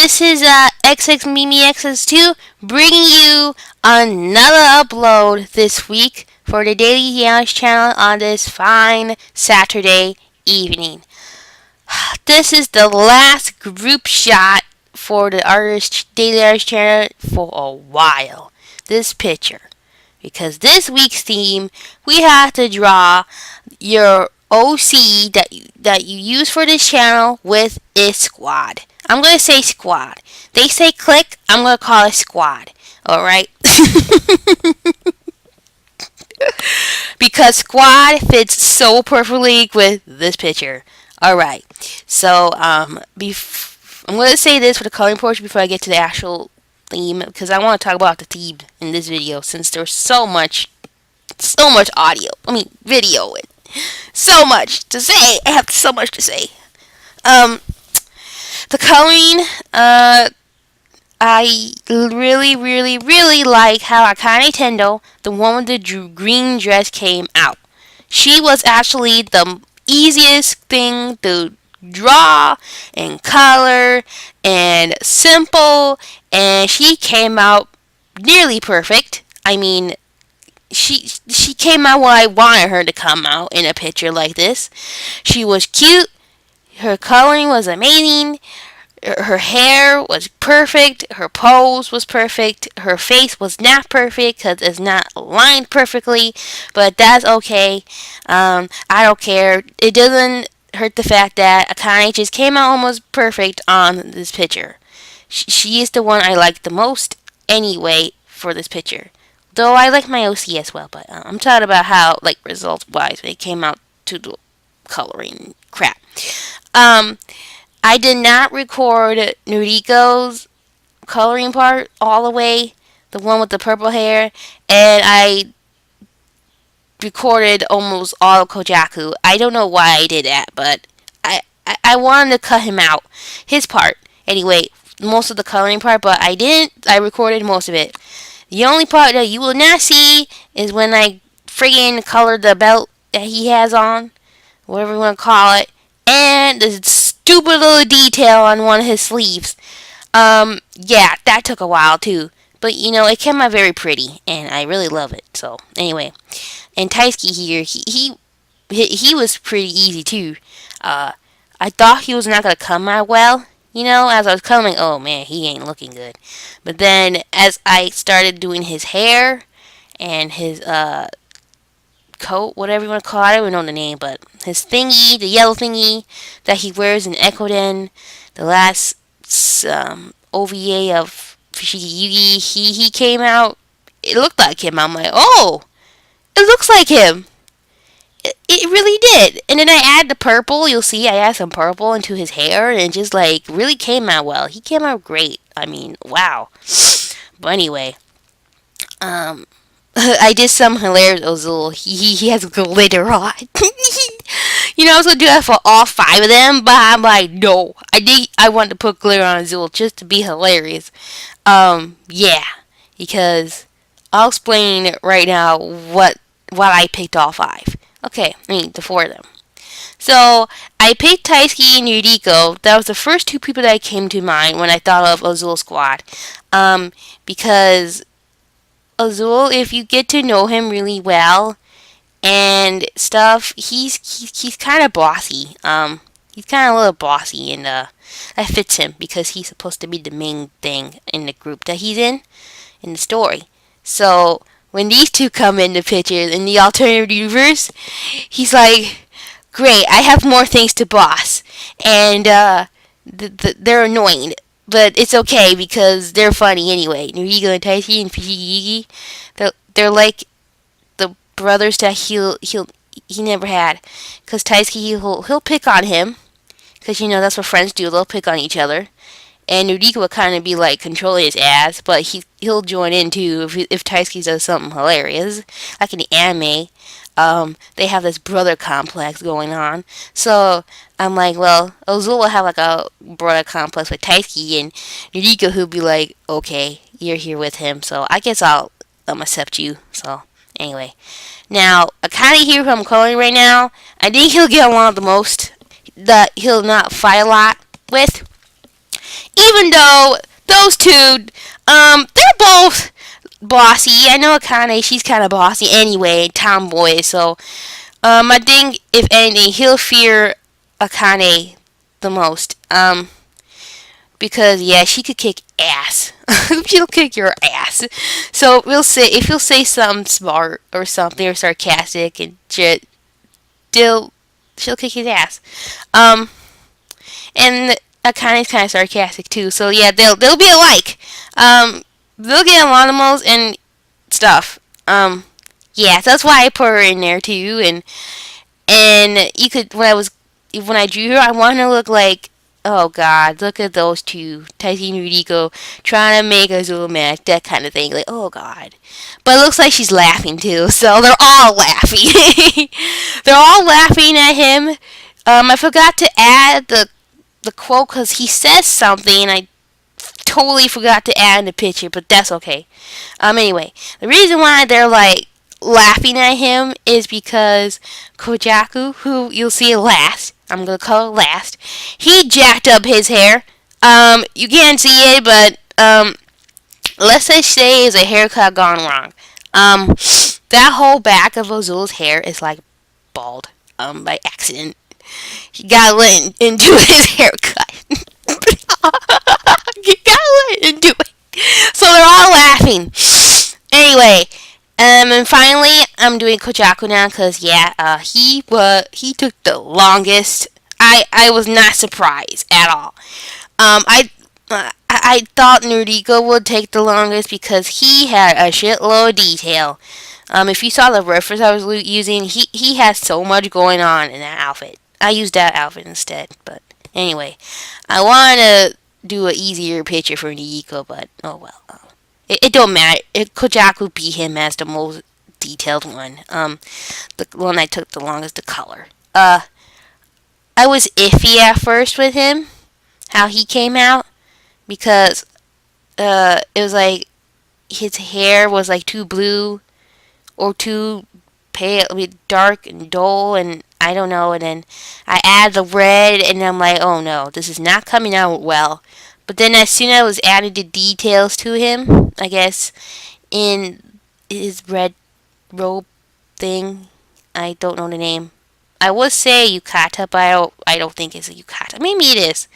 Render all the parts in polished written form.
this is XXMimiXS2 bringing you another upload this week for the Daily Artists channel on this fine Saturday evening. This is the last group shot for the Daily Artists channel for a while. This picture. Because this week's theme, we have to draw your OC that you use for this channel with a squad. I'm going to say squad. They say click, I'm going to call it squad. Alright? Because squad fits so perfectly with this picture. Alright. So, I'm going to say this for the coloring portion before I get to the actual theme, because I want to talk about the theme in this video since there's so much video and so much to say. I have so much to say. The coloring, I really like how Akane Tendo, the one with the green dress, came out. She was actually the easiest thing to draw and color and simple, and she came out nearly perfect. I mean, she came out what I wanted her to come out in a picture like this. She was cute. Her coloring was amazing. Her hair was perfect. Her pose was perfect. Her face was not perfect because it's not aligned perfectly, but that's okay. I don't care. It doesn't hurt the fact that Akane just came out almost perfect on this picture. She is the one I like the most anyway for this picture. Though I like my OC as well, but I'm talking about how, like, results-wise, when it came out to the coloring crap. I did not record Noriko's coloring part all the way, the one with the purple hair, and I recorded almost all of Kojaku. I don't know why I did that, but I wanted to cut him out, his part. Anyway, most of the coloring part, but I didn't. I recorded most of it. The only part that you will not see is when I friggin' colored the belt that he has on, whatever you want to call it, and the stupid little detail on one of his sleeves. Yeah, that took a while too. But, you know, it came out very pretty, and I really love it. So, anyway. And Taisuke here, he was pretty easy too. I thought he was not going to come out well. You know, as I was coming, oh man, he ain't looking good. But then, as I started doing his hair and his coat, whatever you want to call it, I don't know the name, but his thingy, the yellow thingy that he wears in Ekoden, the last OVA of Fushigi Yugi, he came out. It looked like him. I'm like, oh, it looks like him. It really did. And then I add the purple. You'll see I add some purple into his hair, and it just, like, really came out well. He came out great. I mean, wow. But anyway, I did some hilarious Azul. He has glitter on. You know, I was gonna do that for all 5 of them, but I'm like, no. I wanted to put glitter on Azul just to be hilarious. Yeah, because I'll explain right now what I picked all 5. Okay, I mean, the 4 of them. So, I picked Taisuke and Yuriko. That was the first 2 people that came to mind when I thought of Azul Squad. Because Azul, if you get to know him really well and stuff, he's kind of bossy. He's kind of a little bossy, and that fits him because he's supposed to be the main thing in the group that he's in the story. So, when these 2 come in the picture in the alternative universe, he's like, great, I have more things to boss. And they're annoying. But it's okay because they're funny anyway. Noriko and Taisuke and Fushigi Yugi, they're like the brothers that he never had. Because Taisuke, he'll pick on him. Because, you know, that's what friends do. They'll pick on each other. And Noriko will kind of be like controlling his ass, but he'll join in too if Taisuke does something hilarious, like in the anime. They have this brother complex going on. So I'm like, well, Azul will have like a brother complex with Taisuke, and Noriko who'll be like, okay, you're here with him, so I guess I'll accept you. So anyway, now Akane here who I'm calling right now, I think he'll get along the most. That he'll not fight a lot with. Even though those two, they're both bossy. I know Akane, she's kind of bossy anyway, tomboy. So, I think if anything, he'll fear Akane the most. Because yeah, she could kick ass. She'll kick your ass. So we'll say if you'll say something smart or something or sarcastic and shit, she'll kick his ass. Um, and Akane's kind of sarcastic too. So yeah, they'll be alike. They'll get along the most and stuff. Yeah, so that's why I put her in there too. And you could when I drew her, I want her to look like, oh God, look at those two, Taiki and Ruriko, trying to make Azul mad, that kind of thing. Like, oh God. But it looks like she's laughing too, so they're all laughing. They're all laughing at him. I forgot to add the quote because he says something, and I totally forgot to add in the picture, but that's okay. Anyway, the reason why they're like laughing at him is because Kojaku, who you'll see last, I'm gonna call it last, he jacked up his hair. You can't see it, but let's just say it's a haircut gone wrong. That whole back of Azul's hair is like bald. By accident, he got let into his haircut. He got let into it. So they're all laughing. Anyway, and finally, I'm doing Kojaku now because yeah, he took the longest. I was not surprised at all. I thought Noriko would take the longest because he had a shitload of detail. If you saw the reference I was using, he has so much going on in that outfit. I used that outfit instead, but anyway, I want to do an easier picture for Noriko, but oh well. It don't matter. Kojaku beat him as the most detailed one. The one I took the longest, the color. I was iffy at first with him, how he came out, because it was like his hair was like too blue or too pale, I mean, dark and dull, and I don't know. And then I add the red, and I'm like, oh no, this is not coming out well. But then as soon as I was adding the details to him, I guess in his red robe thing, I don't know the name. I would say yukata, but I don't think it's a yukata. Maybe it is.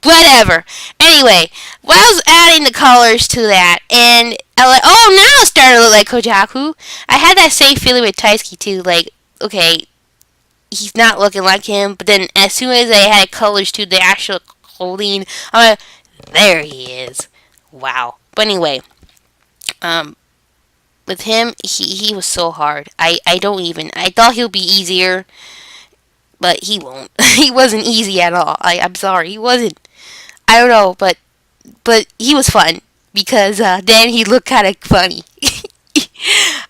Whatever. Anyway, well, I was adding the colors to that, and I was like, oh, now it's starting to look like Kojaku. I had that same feeling with Taisuke too. Like, okay, he's not looking like him, but then as soon as I had colors to the actual clothing, I'm like, there he is. Wow. But anyway, with him, he was so hard. I don't even. I thought he'll be easier, but he won't. He wasn't easy at all. I'm sorry, he wasn't. I don't know, but he was fun because then he looked kind of funny.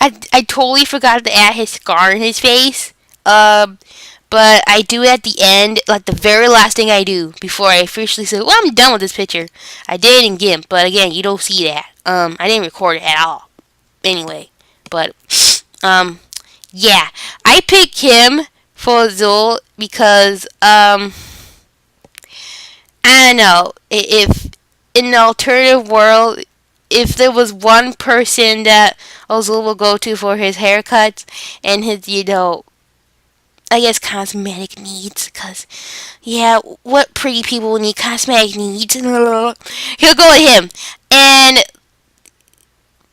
I totally forgot to add his scar in his face. But I do it at the end, like the very last thing I do before I officially say, well, I'm done with this picture. I did it in GIMP, but again, you don't see that. I didn't record it at all. Anyway, but yeah, I picked him for Azul because I don't know, if in an alternative world, if there was one person that Azul will go to for his haircuts and his, I guess cosmetic needs, because yeah, what pretty people need cosmetic needs? He'll go with him, and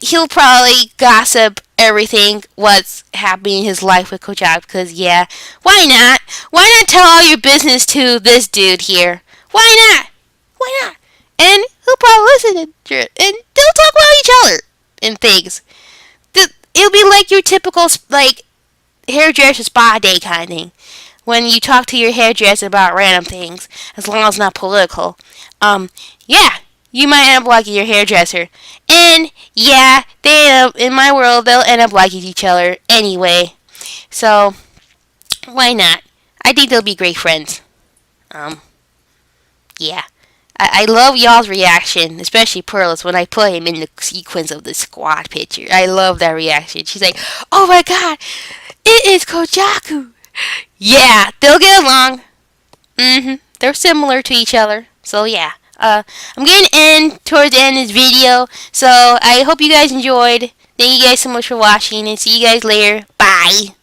he'll probably gossip everything what's happening in his life with Kojak, because yeah, why not? Why not tell all your business to this dude here? Why not? Why not? And he'll probably listen to it, and they'll talk about each other and things. It'll be like your typical like hairdresser spa day kind of thing. When you talk to your hairdresser about random things, as long as it's not political. Yeah, you might end up liking your hairdresser. And yeah, in my world, they'll end up liking each other anyway. So, why not? I think they'll be great friends. Yeah. I love y'all's reaction, especially Pearl's, when I put him in the sequence of the squad picture. I love that reaction. She's like, oh my god, it is Kojaku. Yeah, they'll get along. They're similar to each other. So yeah, I'm getting in towards the end of this video, so I hope you guys enjoyed. Thank you guys so much for watching, and see you guys later. Bye.